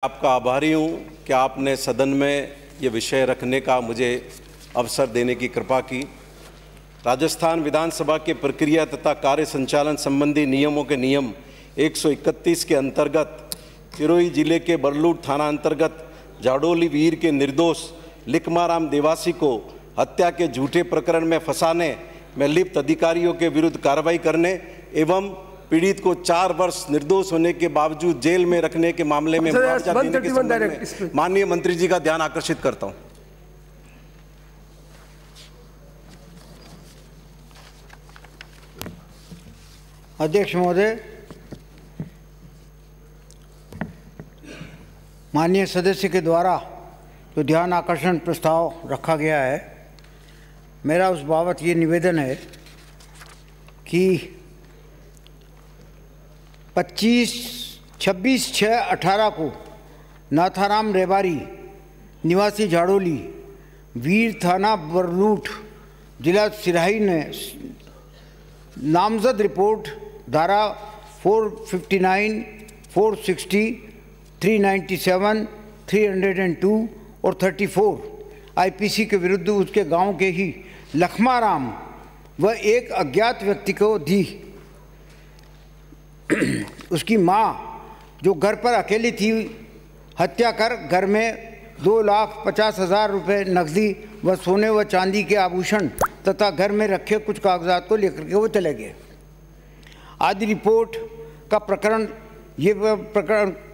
आपका आभारी हूँ कि आपने सदन में ये विषय रखने का मुझे अवसर देने की कृपा की। राजस्थान विधानसभा के प्रक्रिया तथा कार्य संचालन संबंधी नियमों के नियम 131 के अंतर्गत सिरोही जिले के बरलूट थाना अंतर्गत जाडोली वीर के निर्दोष लिखमाराम देवासी को हत्या के झूठे प्रकरण में फंसाने में लिप्त अधिकारियों के विरुद्ध कार्रवाई करने एवं पीड़ित को 4 वर्ष निर्दोष होने के बावजूद जेल में रखने के मामले में मुआवजा देने के संबंध में माननीय मंत्री जी का ध्यान आकर्षित करता हूं। अध्यक्ष महोदय, माननीय सदस्य के द्वारा जो ध्यान आकर्षण प्रस्ताव रखा गया है, मेरा उस बाबत ये निवेदन है कि 26/6/18 को नाथाराम रेवारी निवासी झाड़ोली वीर थाना बरलूट जिला सिराही ने नामजद रिपोर्ट धारा 459, 460, 397, 302 और 34 आईपीसी के विरुद्ध उसके गांव के ही लखमाराम व एक अज्ञात व्यक्ति को दी। उसकी मां जो घर पर अकेली थी, हत्या कर घर में 2,50,000 रुपये नकदी व सोने व चांदी के आभूषण तथा घर में रखे कुछ कागजात को लेकर के वो चले गए। आदि रिपोर्ट का प्रकरण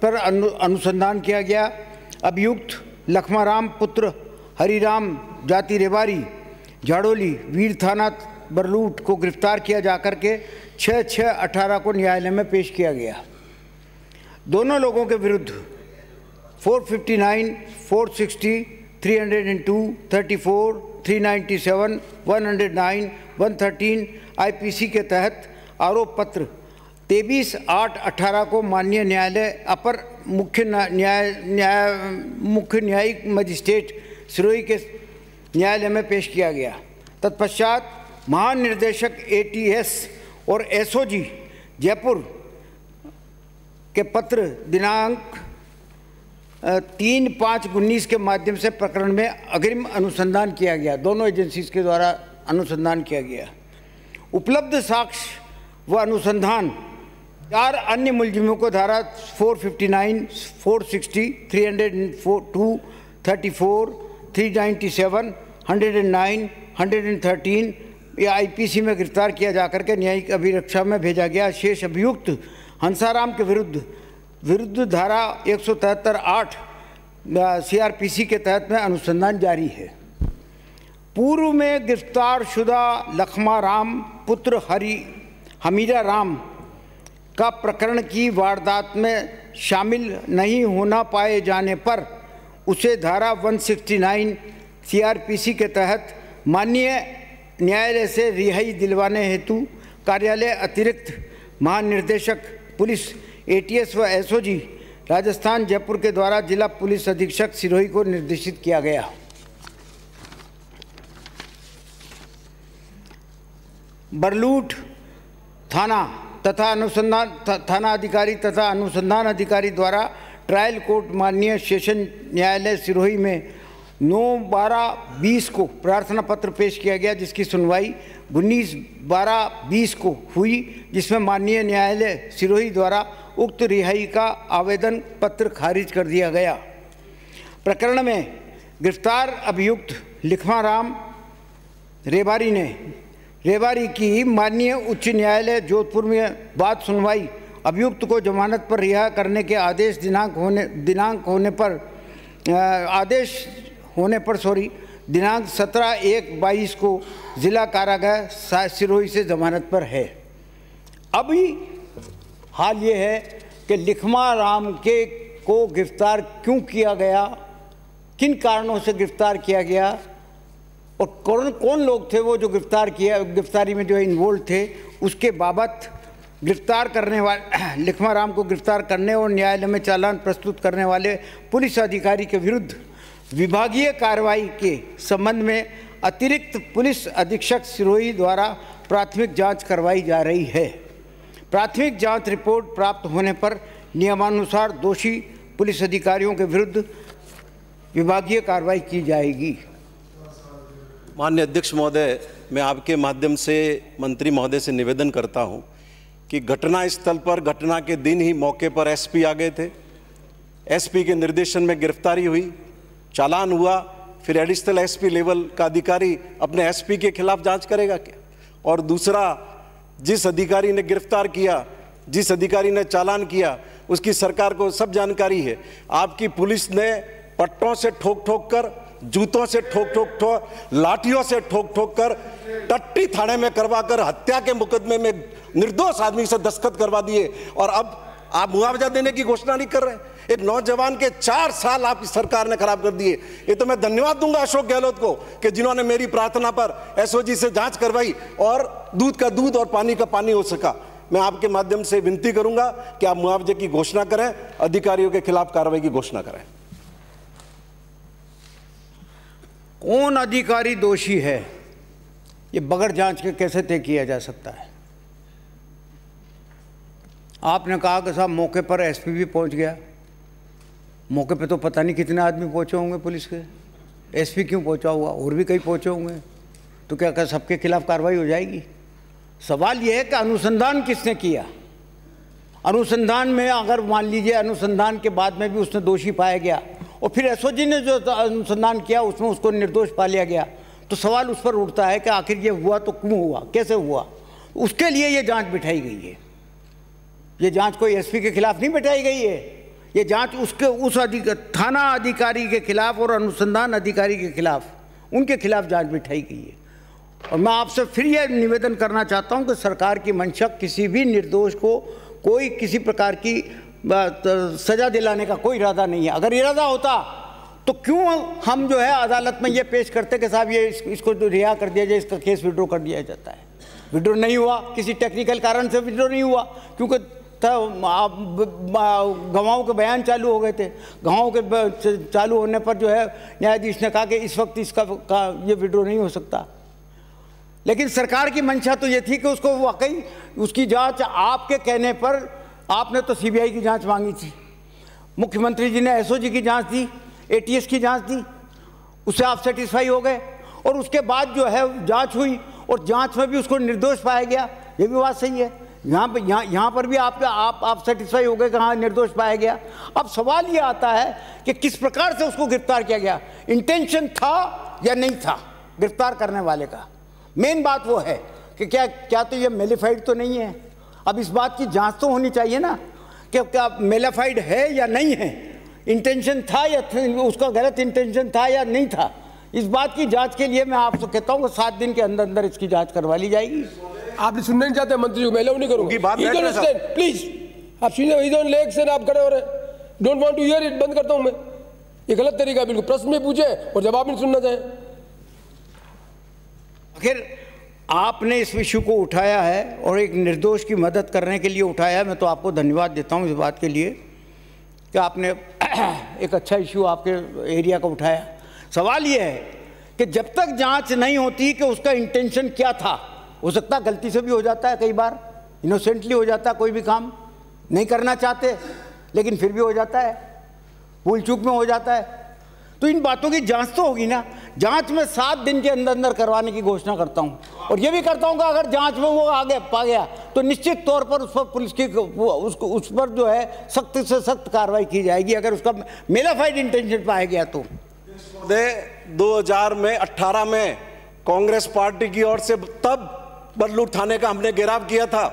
पर अनुसंधान किया गया। अभियुक्त लखमाराम पुत्र हरिराम जाति रेवारी झाड़ोली वीर थाना बरलूट को गिरफ्तार किया जाकर के 6/6/18 को न्यायालय में पेश किया गया। दोनों लोगों के विरुद्ध 459, 460, 302, 34, 397, 109, 113 आईपीसी के तहत आरोप पत्र 23/8/18 को माननीय न्यायालय अपर मुख्य न्यायिक मजिस्ट्रेट सिरोही के न्यायालय में पेश किया गया। तत्पश्चात महानिर्देशक ATS और SOG जयपुर के पत्र दिनांक 3/5/19 के माध्यम से प्रकरण में अग्रिम अनुसंधान किया गया। दोनों एजेंसीज के द्वारा अनुसंधान किया गया। उपलब्ध साक्ष्य व अनुसंधान 4 अन्य मुलजिमों को धारा 459, 460, 302, 34, 397, 109, 113 या आईपीसी में गिरफ्तार किया जाकर के न्यायिक अभिरक्षा में भेजा गया। शेष अभियुक्त हंसाराम के विरुद्ध धारा 173(8) CRPC के तहत में अनुसंधान जारी है। पूर्व में गिरफ्तार शुदा लखमाराम पुत्र हमीरा राम का प्रकरण की वारदात में शामिल नहीं होना पाए जाने पर उसे धारा 169 CRPC के तहत माननीय न्यायालय से रिहाई दिलवाने हेतु कार्यालय अतिरिक्त महानिर्देशक पुलिस ATS व SOG राजस्थान जयपुर के द्वारा जिला पुलिस अधीक्षक सिरोही को निर्देशित किया गया। बरलूट थाना अधिकारी तथा अनुसंधान अधिकारी द्वारा ट्रायल कोर्ट माननीय सेशन न्यायालय सिरोही में 9/12/20 को प्रार्थना पत्र पेश किया गया, जिसकी सुनवाई 19/12/20 को हुई, जिसमें माननीय न्यायालय सिरोही द्वारा उक्त रिहाई का आवेदन पत्र खारिज कर दिया गया। प्रकरण में गिरफ्तार अभियुक्त लिखमाराम रेवारी की माननीय उच्च न्यायालय जोधपुर में बाद सुनवाई अभियुक्त को जमानत पर रिहा करने के आदेश दिनांक दिनांक 17/1/22 को जिला कारागार सिरोही से जमानत पर है। अभी हाल ये है कि लिखमाराम को गिरफ्तार क्यों किया गया, किन कारणों से गिरफ्तार किया गया और कौन लोग थे वो जो गिरफ्तारी में जो इन्वॉल्व थे, उसके बाबत गिरफ्तार करने वाले लिखमाराम को गिरफ्तार करने और न्यायालय में चालान प्रस्तुत करने वाले पुलिस अधिकारी के विरुद्ध विभागीय कार्रवाई के संबंध में अतिरिक्त पुलिस अधीक्षक सिरोही द्वारा प्राथमिक जांच करवाई जा रही है। प्राथमिक जांच रिपोर्ट प्राप्त होने पर नियमानुसार दोषी पुलिस अधिकारियों के विरुद्ध विभागीय कार्रवाई की जाएगी। माननीय अध्यक्ष महोदय, मैं आपके माध्यम से मंत्री महोदय से निवेदन करता हूं कि घटना स्थल पर घटना के दिन ही मौके पर एसपी आ गए थे। एसपी के निर्देशन में गिरफ्तारी हुई, चालान हुआ, फिर एडिशनल एसपी लेवल का अधिकारी अपने एसपी के खिलाफ जांच करेगा क्या? और दूसरा, जिस अधिकारी ने गिरफ्तार किया, जिस अधिकारी ने चालान किया, उसकी सरकार को सब जानकारी है। आपकी पुलिस ने पट्टों से ठोक ठोक कर, जूतों से ठोक लाठियों से ठोक कर, टट्टी थाने में करवाकर हत्या के मुकदमे में निर्दोष आदमी से दस्तखत करवा दिए, और अब आप मुआवजा देने की घोषणा नहीं कर रहे। एक नौजवान के 4 साल आपकी सरकार ने खराब कर दिए। ये तो मैं धन्यवाद दूंगा अशोक गहलोत को कि जिन्होंने मेरी प्रार्थना पर एसओजी से जांच करवाई और दूध का दूध और पानी का पानी हो सका। मैं आपके माध्यम से विनती करूंगा कि आप मुआवजे की घोषणा करें, अधिकारियों के खिलाफ कार्रवाई की घोषणा करें। कौन अधिकारी दोषी है, ये बगैर जांच के कैसे तय किया जा सकता है? आपने कहा कि साहब मौके पर एसपी भी पहुंच गया। मौके पे तो पता नहीं कितने आदमी पहुंचे होंगे पुलिस के, एसपी क्यों पहुंचा हुआ, और भी कई पहुंचे होंगे, तो क्या सबके खिलाफ कार्रवाई हो जाएगी? सवाल यह है कि अनुसंधान किसने किया? अनुसंधान में अगर मान लीजिए अनुसंधान के बाद में भी उसने दोषी पाया गया और फिर एसओजी ने जो अनुसंधान किया उसमें उसको निर्दोष पा लिया गया, तो सवाल उस पर उठता है कि आखिर ये हुआ तो क्यों हुआ, कैसे हुआ? उसके लिए ये जांच बिठाई गई है। ये जांच कोई एसपी के खिलाफ नहीं बिठाई गई है, ये जांच उस थाना अधिकारी के खिलाफ और अनुसंधान अधिकारी के खिलाफ, उनके खिलाफ जांच बिठाई गई है। और मैं आपसे फिर यह निवेदन करना चाहता हूं कि सरकार की मंशा किसी भी निर्दोष को कोई किसी प्रकार की सजा दिलाने का कोई इरादा नहीं है। अगर इरादा होता तो क्यों हम जो है अदालत में ये पेश करते कि साहब ये इसको रिहा कर दिया जाए, इसका केस विड्रॉ कर दिया जाता है। विड्रॉ नहीं हुआ, किसी टेक्निकल कारण से विड्रॉ नहीं हुआ, क्योंकि गवाहों के बयान चालू हो गए थे। गवाहों के चालू होने पर जो है न्यायाधीश ने कहा कि इस वक्त इसका ये विड्रॉ नहीं हो सकता। लेकिन सरकार की मंशा तो ये थी कि उसको वाकई उसकी जांच आपके कहने पर, आपने तो सीबीआई की जांच मांगी थी, मुख्यमंत्री जी ने एसओजी की जांच दी, एटीएस की जांच दी, उससे आप सेटिस्फाई हो गए, और उसके बाद जो है जांच हुई और जांच में भी उसको निर्दोष पाया गया। ये भी बात सही है, यहाँ पर भी आप सेटिस्फाई हो गए कि हाँ निर्दोष पाया गया। अब सवाल ये आता है कि किस प्रकार से उसको गिरफ्तार किया गया, इंटेंशन था या नहीं था गिरफ्तार करने वाले का। मेन बात वो है कि क्या तो ये मेलिफाइड तो नहीं है। अब इस बात की जांच तो होनी चाहिए ना कि क्या मेलिफाइड है या नहीं है, इंटेंशन था या उसका गलत इंटेंशन था या नहीं था। इस बात की जांच के लिए मैं आपसे कहता हूँ कि 7 दिन के अंदर अंदर इसकी जांच करवा ली जाएगी। आप सुनना नहीं चाहते मंत्री को, मैं नहीं करूँगा प्लीज। आप सुनिए, आप खड़े हो रहे, don't want to hear it, बंद करता हूँ मैं। ये गलत तरीका बिल्कुल, प्रश्न में पूछे और जवाब नहीं सुनना चाहे। आखिर आपने इस विषय को उठाया है और एक निर्दोष की मदद करने के लिए उठाया है। मैं तो आपको धन्यवाद देता हूँ इस बात के लिए कि आपने एक अच्छा इश्यू आपके एरिया का उठाया। सवाल ये है कि जब तक जांच नहीं होती कि उसका इंटेंशन क्या था, हो सकता है गलती से भी हो जाता है, कई बार इनोसेंटली हो जाता है, कोई भी काम नहीं करना चाहते लेकिन फिर भी हो जाता है, भूल चूक में हो जाता है। तो इन बातों की जांच तो होगी ना। जांच में 7 दिन के अंदर अंदर करवाने की घोषणा करता हूं, और ये भी करता हूं कि अगर जांच में वो आगे पा गया तो निश्चित तौर पर उस पर पुलिस की उस पर जो है सख्त से सख्त कार्रवाई की जाएगी अगर उसका मेलाफाइड इंटेंशन पाया गया तो। 2018 में कांग्रेस पार्टी की ओर से तब बल्लू थाने का हमने घेराव किया था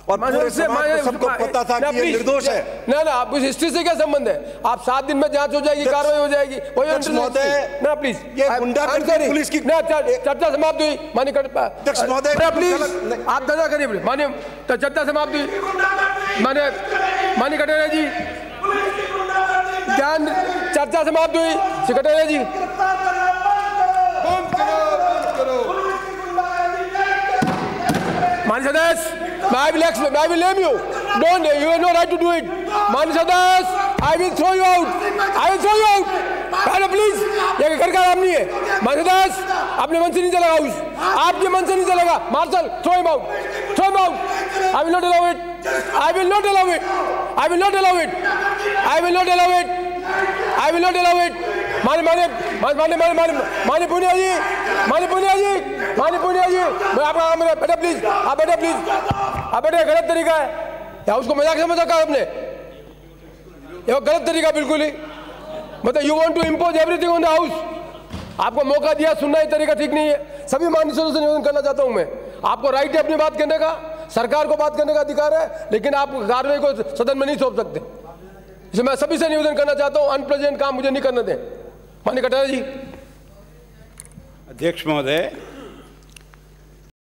और पूरे समाज को सबको पता था कि ये निर्दोष है। ना आप उस हिस्ट्री से क्या संबंध है? आप 7 दिन में जांच हो जाएगी, कार्रवाई हो जाएगी। ना प्लीज, ये गुंडागर्दी पुलिस की चर्चा समाप्त हुई। माननीय अध्यक्ष महोदय प्लीज आप धरना करिए। माननीय चर्चा समाप्त हुई। माननीय कटारिया जी, ज्ञान चर्चा समाप्त हुई। कटारिया जी माननीय सदस्य, I will name you. You have no right to do it. माननीय सदस्य, I will throw you out. I will throw you out. Madam please, ये घर का काम नहीं है। माननीय सदस्य, अपने मन से नहीं चलेगा हाउस, आपके मन से नहीं चलेगा। Marshal, throw him out. Throw him out. I will not allow it. I will not allow it. I will not allow it. I will not allow it. I will not allow it. माननीय पुनिया जी, मैं आपका बेटा please, आप बेटा please, आप बेटा गलत तरीका है या उसको मजाक समझ रखा है आपने, ये गलत तरीका बिल्कुल ही। मतलब you want to impose everything on the house. आपको मौका दिया, सुनना ही तरीका ठीक नहीं है। सभी माननीय सदस्यों से निवेदन करना चाहता हूं मैं, आपको राइट है अपनी बात करने का, सरकार को बात करने का अधिकार है, लेकिन आप कार्रवाई को सदन में नहीं सौंप सकते। इसलिए मैं सभी से निवेदन करना चाहता हूं, अनप्रेजेंट काम मुझे नहीं करने दें। माननीय कटारिया जी। अध्यक्ष महोदय,